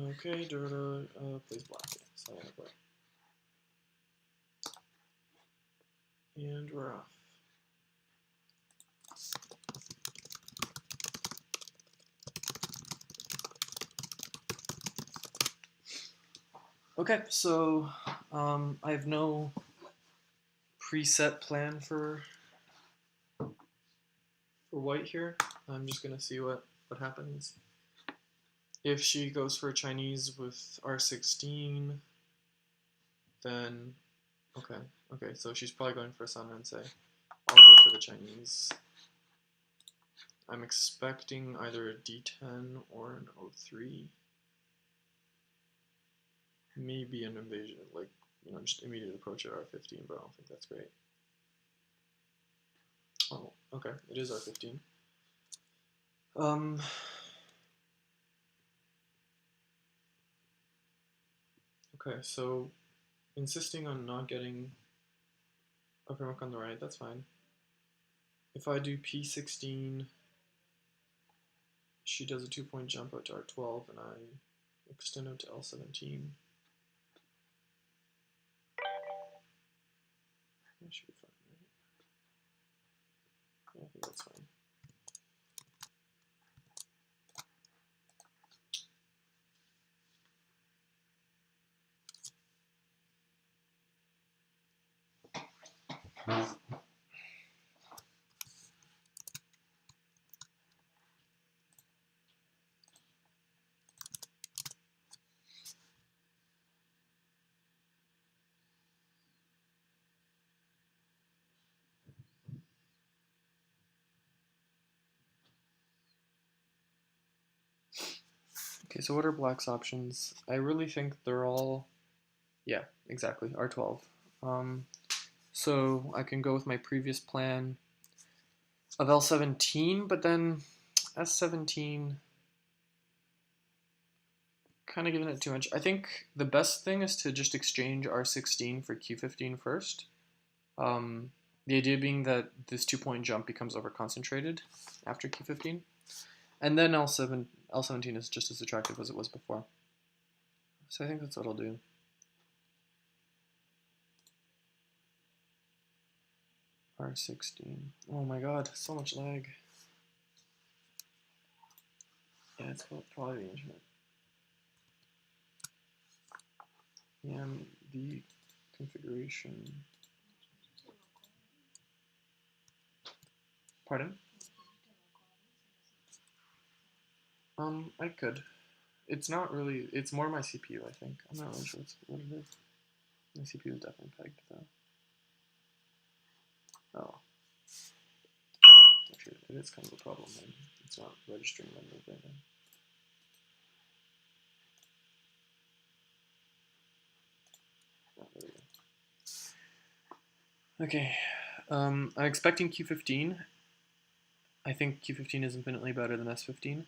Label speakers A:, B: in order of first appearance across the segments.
A: Okay, Dorota plays black. So I play. And we're off. Okay, so I have no preset plan for white here. I'm just gonna see what happens. If she goes for Chinese with R16, then okay, so she's probably going for a Sanrense. I'll go for the Chinese. I'm expecting either a D10 or an O3. Maybe an invasion, like, just immediate approach at R15, but I don't think that's great. Oh, okay, it is R15. Okay, so insisting on not getting a framework on the right, that's fine. If I do P16, she does a 2-point jump out to R12, and I extend out to L17. That should be fine, right? Yeah, I think that's fine. Okay, so what are black's options? I really think they're all, yeah, exactly, R12. So I can go with my previous plan of L17, but then S17, kind of giving it too much. I think the best thing is to just exchange R16 for Q15 first. The idea being that this 2-point jump becomes over-concentrated after Q15. And then L17 is just as attractive as it was before. So I think that's what I'll do. R16. Oh my god, so much lag. Yeah, it's probably the internet. And the configuration. Pardon? I could. It's not really, it's more my CPU, I think. I'm not really sure what it is. My CPU is definitely pegged, though. Oh. Actually, it is kind of a problem then. It's not registering my move right now. Oh, there we go. Okay. I'm expecting Q15. I think Q15 is infinitely better than S15.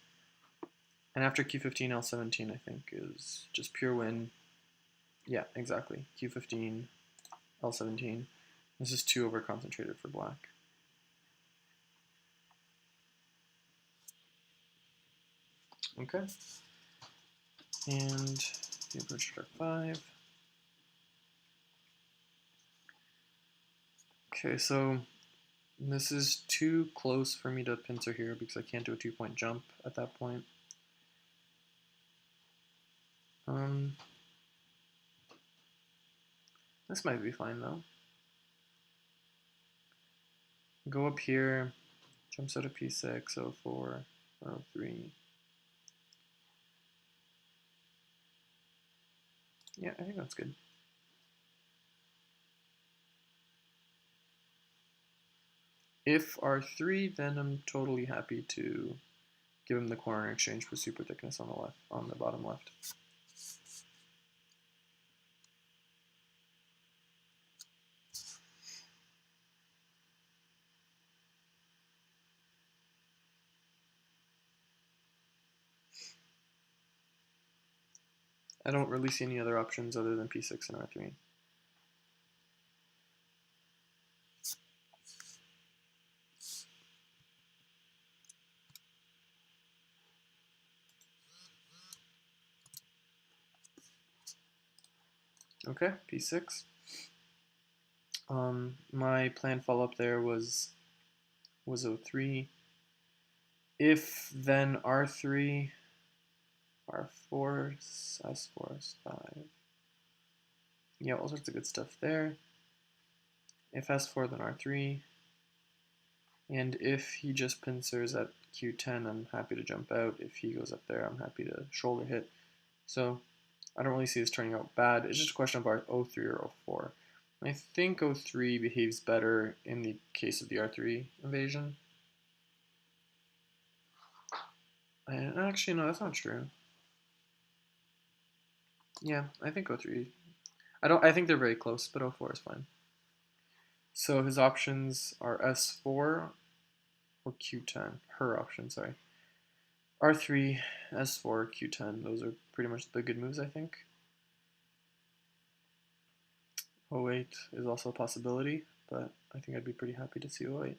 A: And after Q15, L17, I think, is just pure win. Yeah, exactly. Q15, L17. This is too over-concentrated for black. Okay. And the approach to R5. Okay, so this is too close for me to pincer here because I can't do a 2-point jump at that point. This might be fine though. Go up here, jumps out of P6, O4, or O3. Yeah, I think that's good. If R3, then I'm totally happy to give him the corner in exchange for super thickness on the left, on the bottom left. I don't really see any other options other than P6 and R3. Okay, p6. My planned follow-up there was o3. If then r3, r4, s4, s5. Yeah, all sorts of good stuff there. If s4, then r3. And if he just pincers at q10, I'm happy to jump out. If he goes up there, I'm happy to shoulder hit. So I don't really see this turning out bad. It's just a question of o3 or o4. I think o3 behaves better in the case of the r3 invasion. And actually, no, that's not true. Yeah, I think o3. I think they're very close, but o4 is fine. So his options are s4 or q10. Her options, sorry. r3, s4, q10. Those are pretty much the good moves, I think. o8 is also a possibility, but I think I'd be pretty happy to see o8.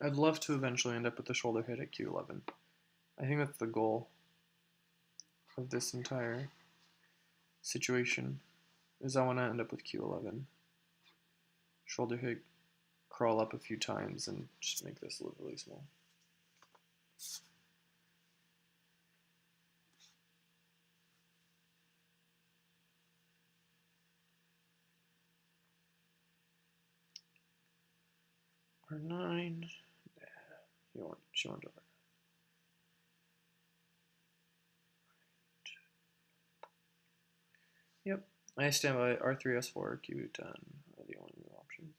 A: I'd love to eventually end up with the shoulder hit at q11. I think that's the goal of this entire situation, is I want to end up with q11. Shoulder hit, crawl up a few times, and just make this look really small. r9. She went over. Yep. I stand by r3, s4, q10 are the only new options.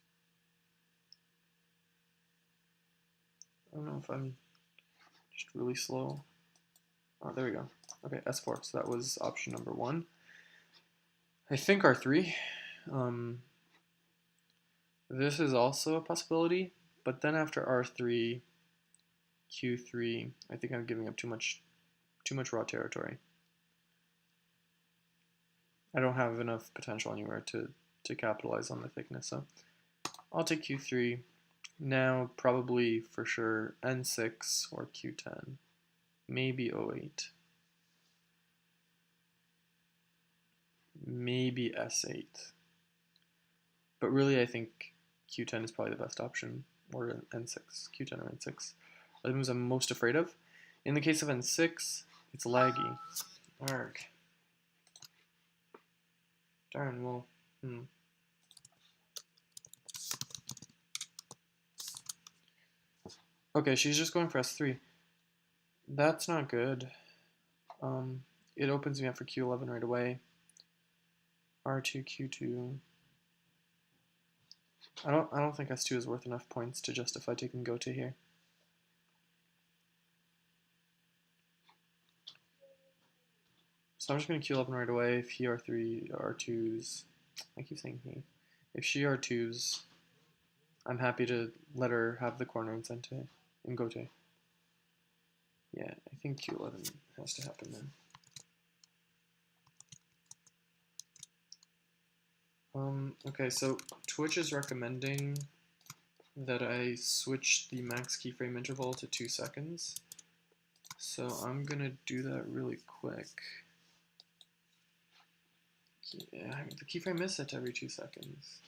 A: I don't know if I'm just really slow. Oh, there we go. Okay, s4. So that was option number 1. I think r3. This is also a possibility, but then after r3, q3, I think I'm giving up too much raw territory. I don't have enough potential anywhere to capitalize on the thickness, so I'll take q3. Now probably for sure n6 or q10, maybe o8, maybe s8. But really I think q10 is probably the best option, or n6, q10 or n6 are the moves I'm most afraid of. In the case of n6, it's laggy. Arg. Darn, well, Okay, she's just going for s3. That's not good. It opens me up for q11 right away. r2, q2. I don't think s2 is worth enough points to justify taking gote here. So I'm just going to q11 right away. If he r3, r2s, I keep saying he. If she r2s, I'm happy to let her have the corner in gote. Yeah, I think q11 has to happen then. Okay, so Twitch is recommending that I switch the max keyframe interval to 2 seconds. So I'm gonna do that really quick. Yeah, the keyframe is set to every 2 seconds.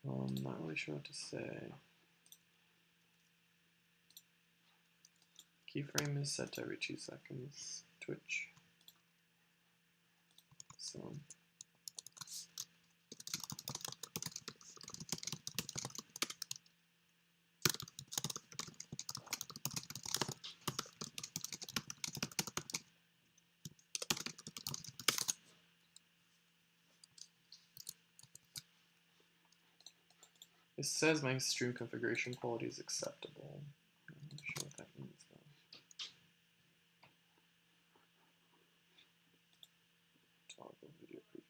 A: I'm not really sure what to say. Keyframe is set to every 2 seconds. Twitch. So it says my stream configuration quality is acceptable. I'm not sure what that means though. Toggle video preview.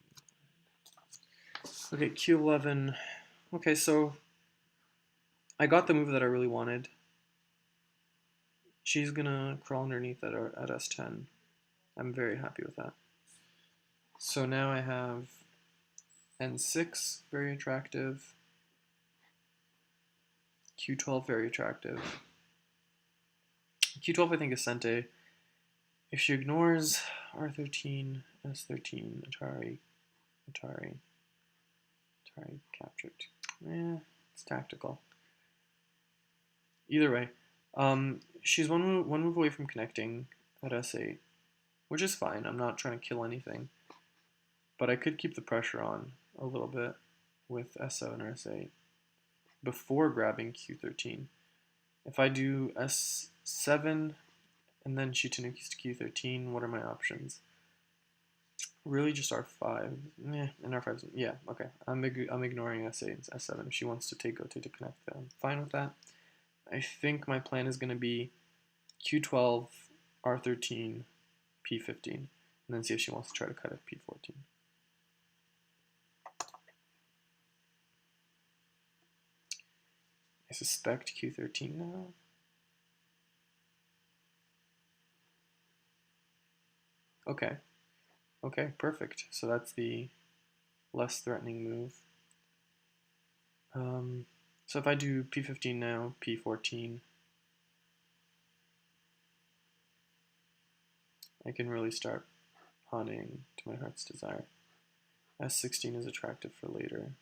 A: Okay, Q11. Okay, so I got the move that I really wanted. She's gonna crawl underneath at S10. I'm very happy with that. So now I have N6, very attractive. Q12, very attractive. Q12, I think, is Sente. If she ignores R13, S13, Atari captured. It's tactical. Either way, she's one move away from connecting at S8, which is fine. I'm not trying to kill anything. But I could keep the pressure on a little bit with S7 or S8 before grabbing Q13. If I do S7 and then she tanukis to Q13, what are my options? Really just R5. And R5's, yeah, okay. I'm ignoring S8 and S7. If she wants to take Gote to connect, then I'm fine with that. I think my plan is going to be Q12, R13, P15, and then see if she wants to try to cut at P14. I suspect Q13 now. Okay. Okay, perfect. So that's the less threatening move. So if I do P15 now, P14, I can really start pawning to my heart's desire. S16 is attractive for later.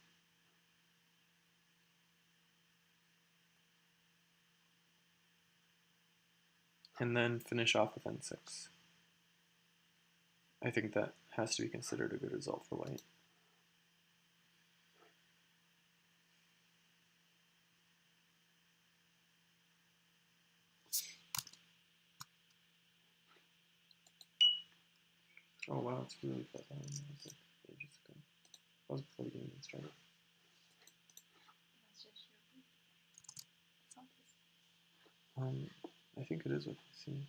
A: And then finish off with N6. I think that has to be considered a good result for white. Oh wow, it's really far behind. That was like ages ago. That was before the game even started. I think it is what you see.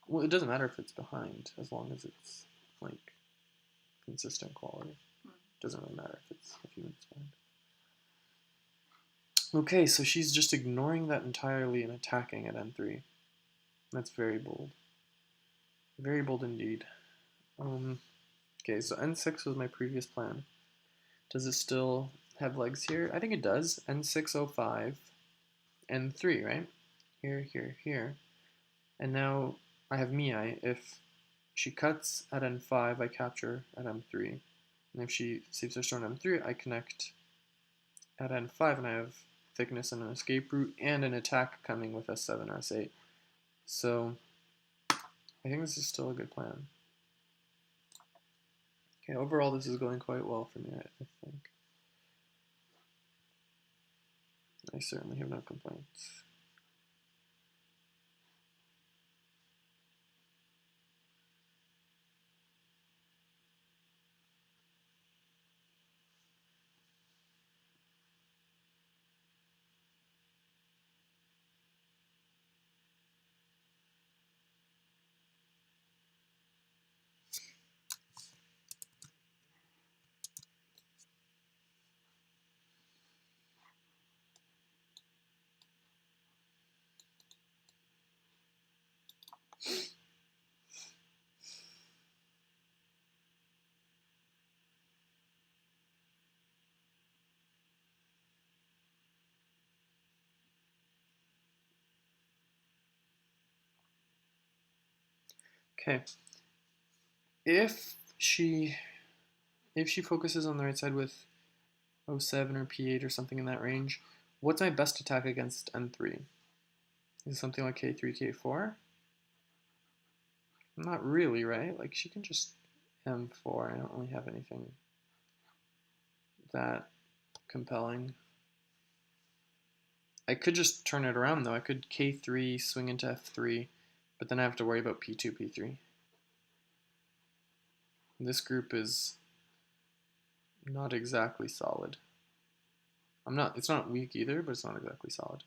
A: Well, it doesn't matter if it's behind, as long as it's like consistent quality. It doesn't really matter if you it's behind. Okay, so she's just ignoring that entirely and attacking at N3. That's very bold. Very bold indeed. Okay, so N6 was my previous plan. Does it still have legs here? I think it does. N605, N3, right? Here, here, here. And now I have Miai. If she cuts at N5, I capture at M3. And if she saves her stone at M3, I connect at N5, and I have thickness and an escape route and an attack coming with S7 or S8. So I think this is still a good plan. Okay, overall this is going quite well for me, I think. I certainly have no complaints. Okay. If she focuses on the right side with 07 or P8 or something in that range, what's my best attack against N3? Is it something like K3, K4? Not really, right? Like she can just M4. I don't really have anything that compelling. I could just turn it around though. I could K3, swing into F3, but then I have to worry about P2, P3. This group is not exactly solid. It's not weak either, but it's not exactly solid.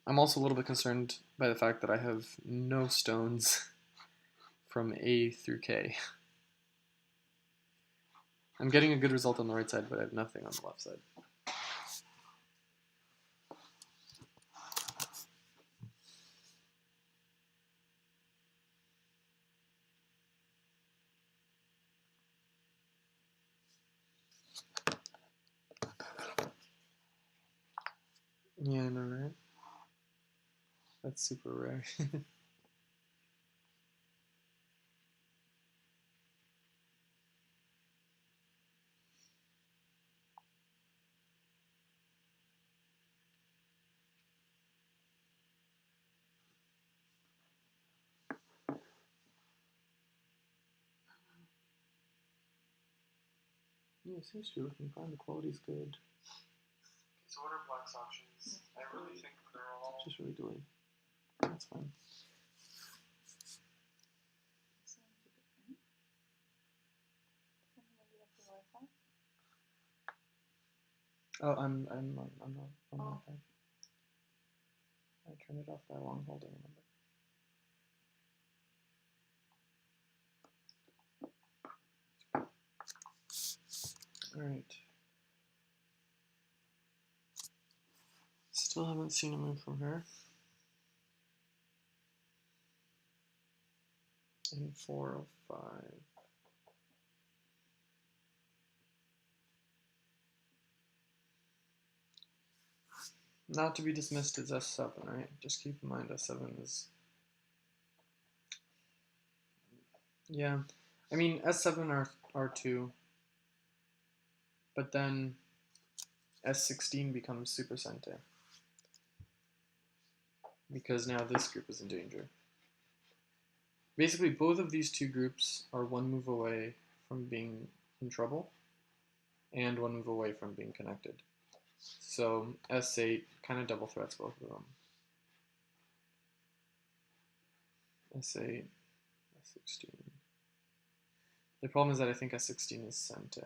A: I'm also a little bit concerned by the fact that I have no stones from A through K. I'm getting a good result on the right side, but I have nothing on the left side. Yeah, I know, right? That's super rare. Yeah, it seems to be looking fine. The quality's good. So what are Black's options? I really think they're all just really delayed. That's fine. Oh, I'm not on Wi-Fi. I turned it off by long holding, remember? Alright. Still haven't seen a move from her. In 405. Not to be dismissed as S7, right? Just keep in mind S7 is... Yeah. I mean, S7 are R2, but then S16 becomes Super Sente. Because now this group is in danger. Basically, both of these two groups are one move away from being in trouble, and one move away from being connected. So S8 kind of double threats both of them. S8, S16. The problem is that I think S16 is Sente.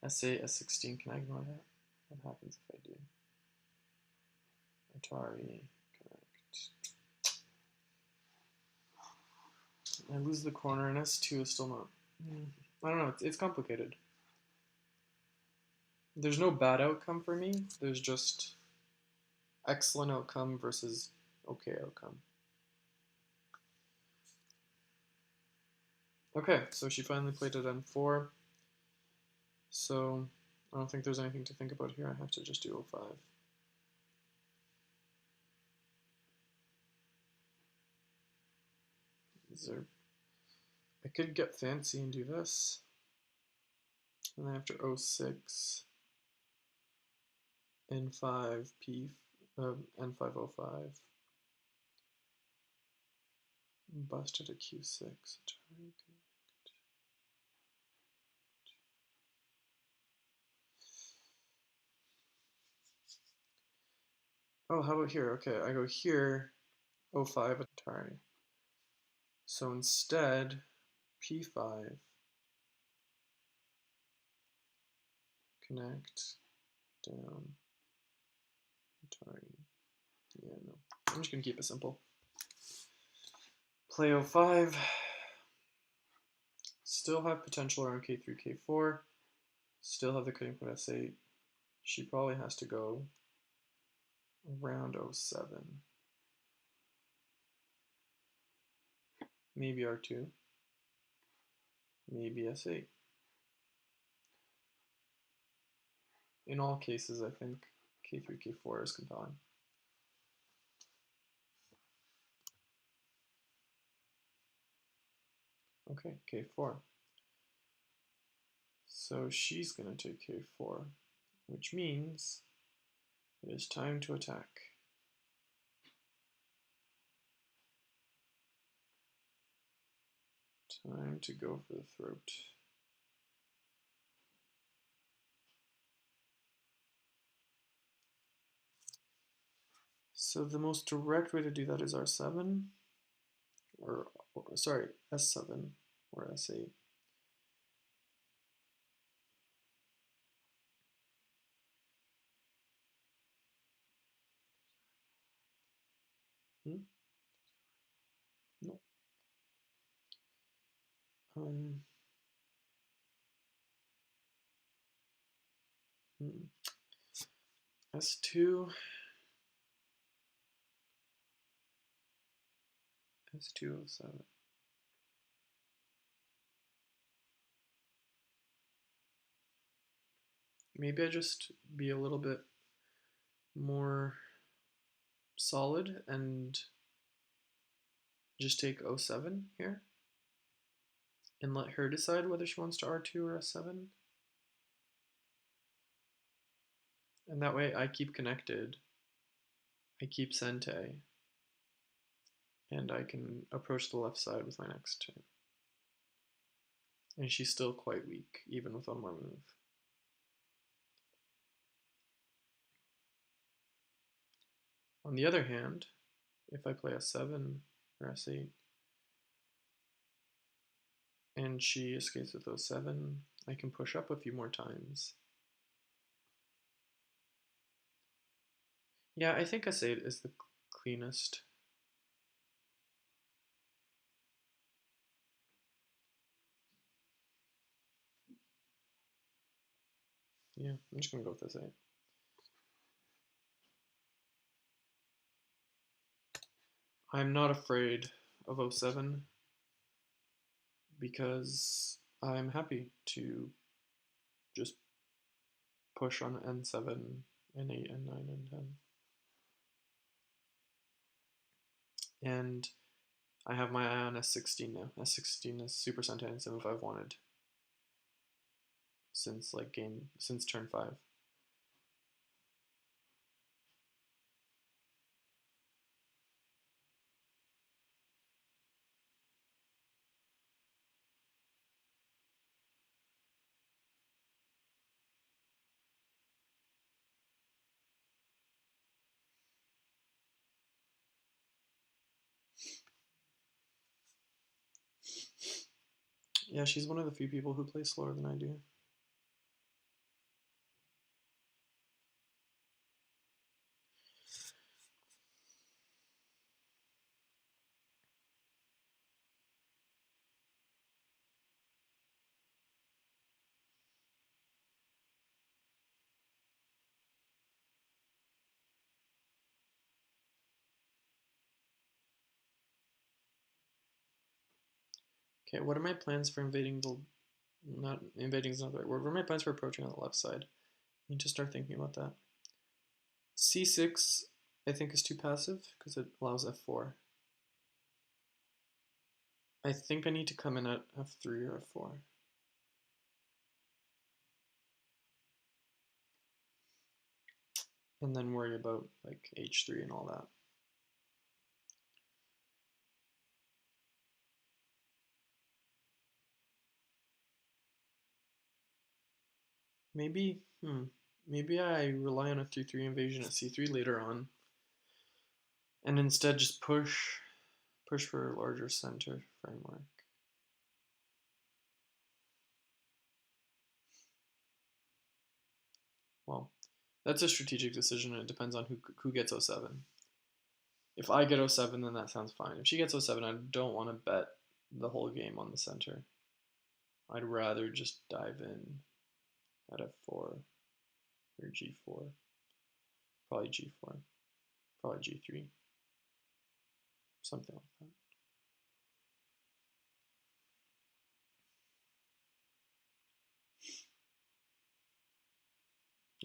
A: S8, S16, can I ignore that? What happens if I do? Atari, correct. I lose the corner, and S2 is still not... I don't know, it's complicated. There's no bad outcome for me, there's just excellent outcome versus okay outcome. Okay, so she finally played at N4. So I don't think there's anything to think about here. I have to just do 05. I could get fancy and do this. And then after 06, N5, N505. Busted at Q6. Oh, how about here? Okay, I go here, 05 Atari. So instead, P5, connect, down, Atari. Yeah, no. I'm just going to keep it simple. Play 05. Still have potential around K3, K4. Still have the cutting point S8. She probably has to go around 07. Maybe R2. Maybe S8. In all cases, I think K3, K4 is compelling. Okay, K4. So she's going to take K4, which means it is time to attack. Time to go for the throat. So the most direct way to do that is R7, or sorry, S7 or S8. No. S2, S207. Maybe I just be a little bit more solid and just take 07 here and let her decide whether she wants to R2 or S7. And that way I keep connected, I keep Sente, and I can approach the left side with my next turn. And she's still quite weak, even with one more move. On the other hand, if I play S7 or S8, and she escapes with 07, I can push up a few more times. Yeah, I think S8 is the cleanest. Yeah, I'm just gonna go with S8. I'm not afraid of 07 because I'm happy to just push on N7, N8, N9, N10. And I have my eye on S16 now. S16 is Super Sentai and 7 I've wanted since turn 5. Yeah, she's one of the few people who play slower than I do. Okay, what are my plans for invading the... Not invading is not the right word. What are my plans for approaching on the left side? I need to start thinking about that. C6, I think, is too passive because it allows F4. I think I need to come in at F3 or F4. And then worry about like H3 and all that. Maybe, maybe I rely on a 3-3 invasion at C3 later on, and instead just push for a larger center framework. Well, that's a strategic decision, and it depends on who gets 07. If I get 07, then that sounds fine. If she gets 07, I don't want to bet the whole game on the center. I'd rather just dive in at F4 or G4. Probably G4. Probably G3. Something like that.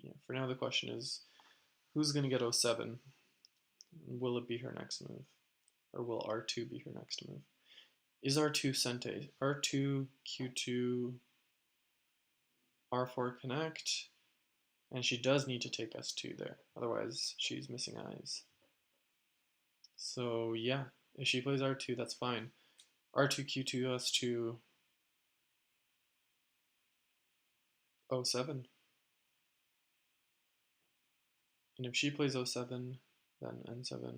A: Yeah, for now the question is, who's going to get 07? Will it be her next move? Or will R2 be her next move? Is R2 Sente? R2, Q2, R4 connect, and she does need to take S2 there, otherwise she's missing eyes. So yeah, if she plays R2, that's fine. R2, Q2, S2, 07. And if she plays 07, then N7,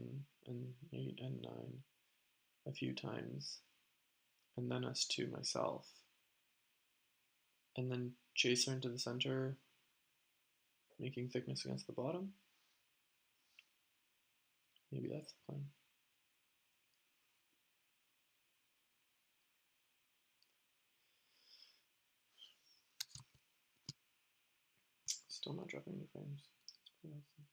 A: N8, N9 a few times, and then S2 myself. And then chase her into the center, making thickness against the bottom. Maybe that's the plan. Still not dropping any frames. That's pretty awesome.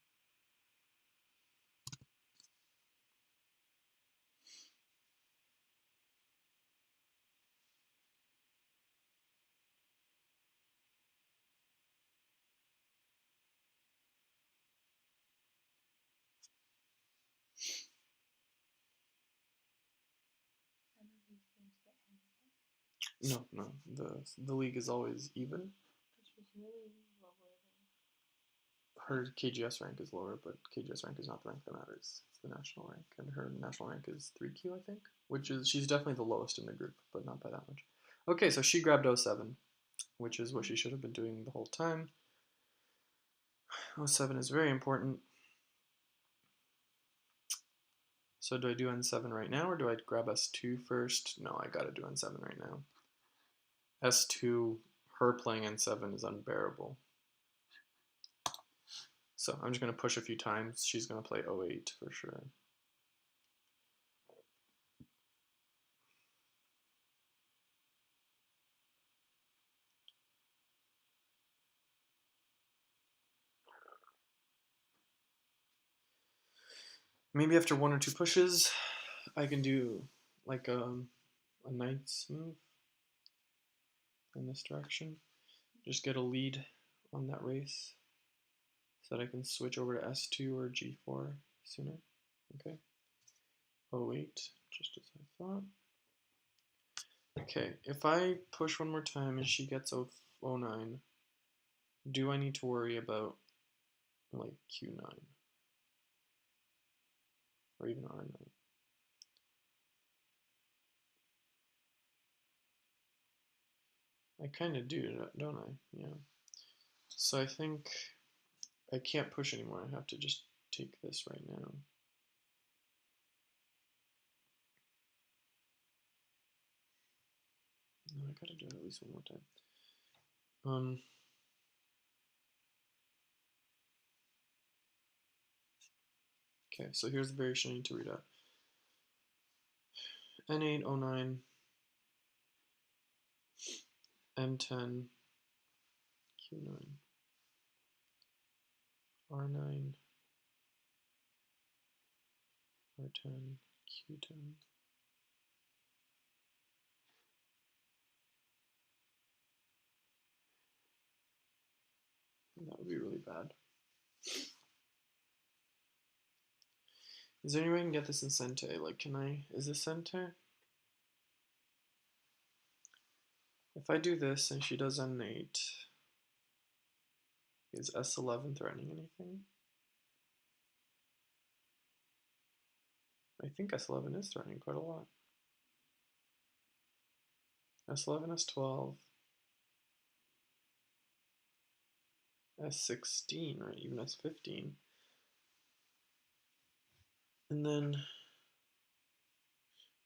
A: No, no. The league is always even. Her KGS rank is lower, but KGS rank is not the rank that matters. It's the national rank, and her national rank is 3Q, I think, which is she's definitely the lowest in the group, but not by that much. Okay, so she grabbed 07, which is what she should have been doing the whole time. 07 is very important. So do I do N7 right now, or do I grab S2 first? No, I gotta do N7 right now. S2, her playing N7 is unbearable. So I'm just gonna push a few times. She's gonna play 08 for sure. Maybe after one or two pushes, I can do like a knight's move in this direction. Just get a lead on that race so that I can switch over to S2 or G4 sooner. Okay. 08, just as I thought. Okay, if I push one more time and she gets 09, do I need to worry about like Q9 or even R9? I kind of do, don't I? Yeah. So I think I can't push anymore. I have to just take this right now. No, I gotta do it at least one more time. Okay, so here's the variation I need to read out. N8, 09, M10, Q9, R9, R10, Q10. That would be really bad. Is there any way I can get this in Sente? Like, can I, is this Sente? If I do this and she does N8, is S11 threatening anything? I think S11 is threatening quite a lot. S11, S12, S16, right? Even S15. And then,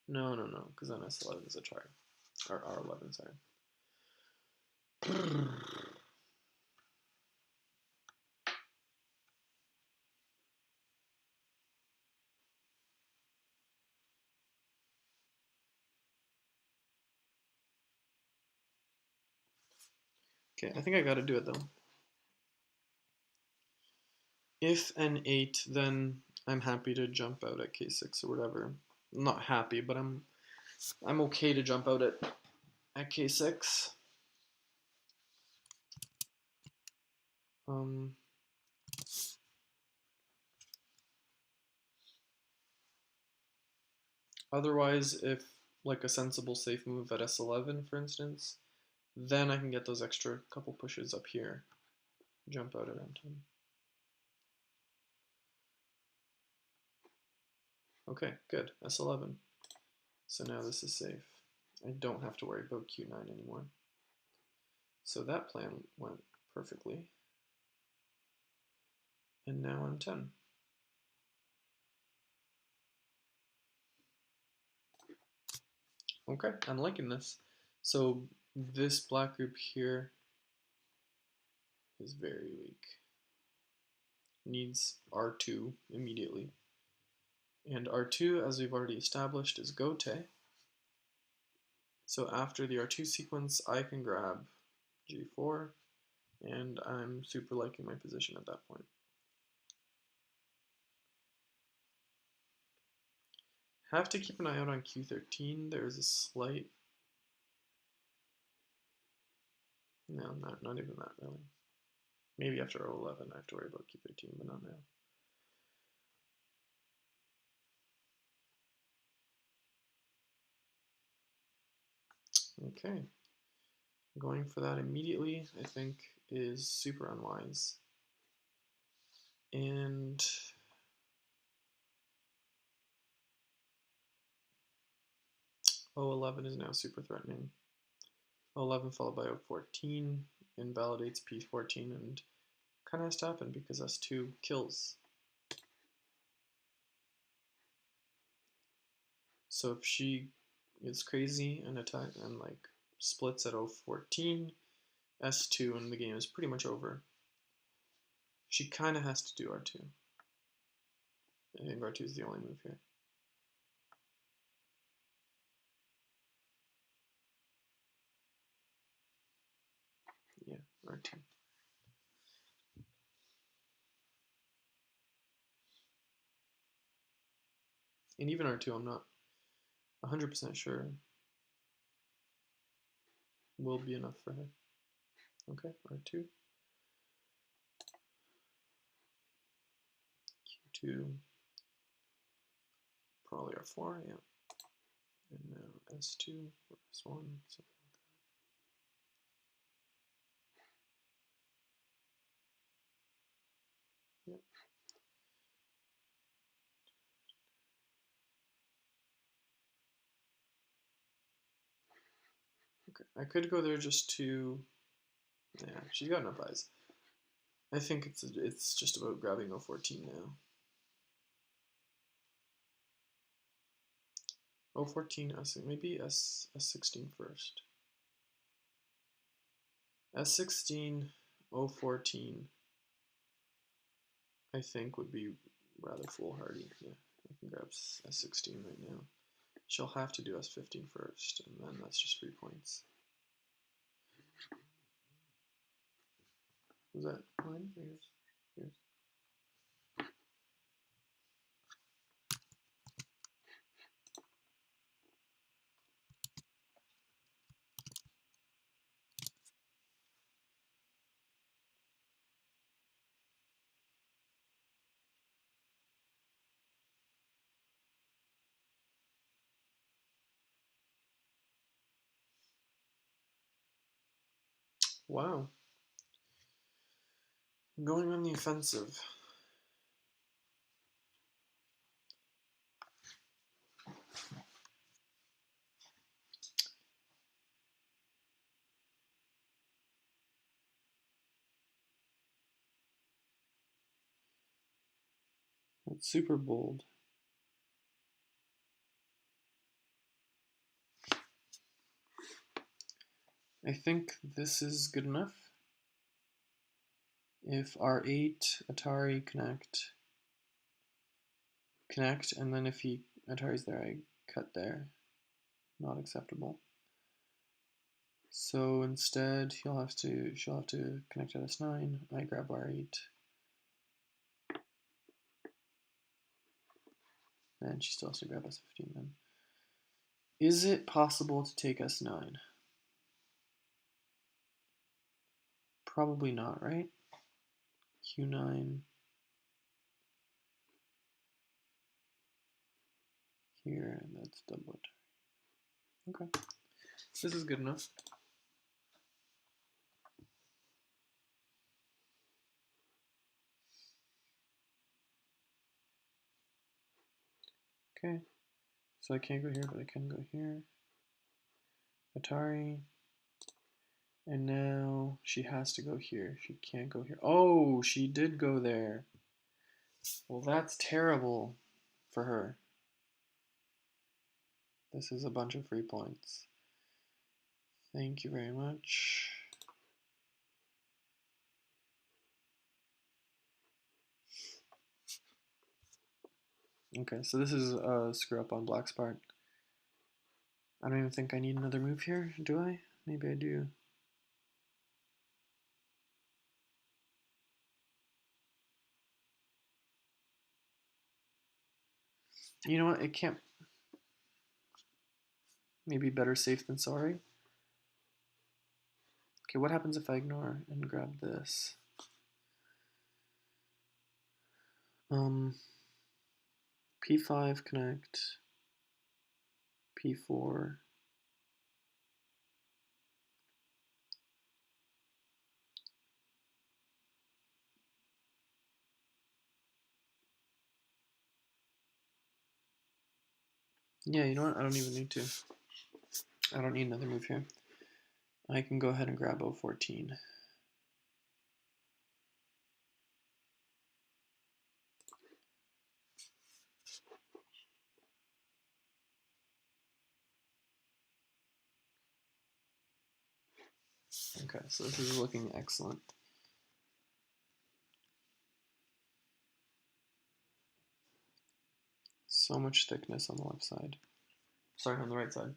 A: no, because then S11 is a try. Or R11, sorry. Okay, I think I gotta do it though. If N8, then I'm happy to jump out at K6 or whatever. I'm not happy, but I'm okay to jump out at K6. Otherwise, if like a sensible safe move at S11, for instance, then I can get those extra couple pushes up here, jump out at M10. Okay, good, S11. So now this is safe. I don't have to worry about Q9 anymore. So that plan went perfectly. And now M10. Okay, I'm liking this. So this black group here is very weak. Needs R2 immediately. And R2, as we've already established, is Gote. So after the R2 sequence, I can grab G4, and I'm super liking my position at that point. Have to keep an eye out on Q13. There's a slight... No, not even that, really. Maybe after O11 I have to worry about Q13, but not now. Okay. Going for that immediately, I think, is super unwise. And O11 is now super threatening. O11 followed by O14 invalidates P14 and kind of has to happen because S2 kills. So if she is crazy and attack and like splits at O14, S2 and the game is pretty much over. She kind of has to do R2. I think R2 is the only move here. Yeah, R2. And even R2, I'm not 100% sure will be enough for her. Okay, R2. Q2. Probably R4, yeah. And now S2 or S1, something like that. Yep. Okay, I could go there just to, yeah, she's got enough eyes. I think it's just about grabbing O14 now. O14, maybe S16 first. S16, O14, I think would be rather foolhardy. Yeah, I can grab S16 right now. She'll have to do S15 first, and then that's just 3 points. Was that fine? Here's. Wow. Going on the offensive. That's super bold. I think this is good enough. If R8, Atari, connect, and then if Atari's there, I cut there. Not acceptable. So instead, she'll have to connect at S9. I grab R8. And she still has to grab S15 then. Is it possible to take S9? Probably not, right? Q9. Here, and that's double it. Okay. This is good enough. Okay. So I can't go here, but I can go here. Atari. And now she has to go here. She can't go here. Oh, she did go there. Well, that's terrible for her. This is a bunch of free points. Thank you very much. Okay, so this is a screw up on Black's part. I don't even think I need another move here, do I? Maybe I do. You know what? It can't. Maybe better safe than sorry. Okay, what happens if I ignore and grab this? P5 connect, P4. Yeah, you know what? I don't even need to. I don't need another move here. I can go ahead and grab O14. Okay, so this is looking excellent. So much thickness on the left side. Sorry, on the right side.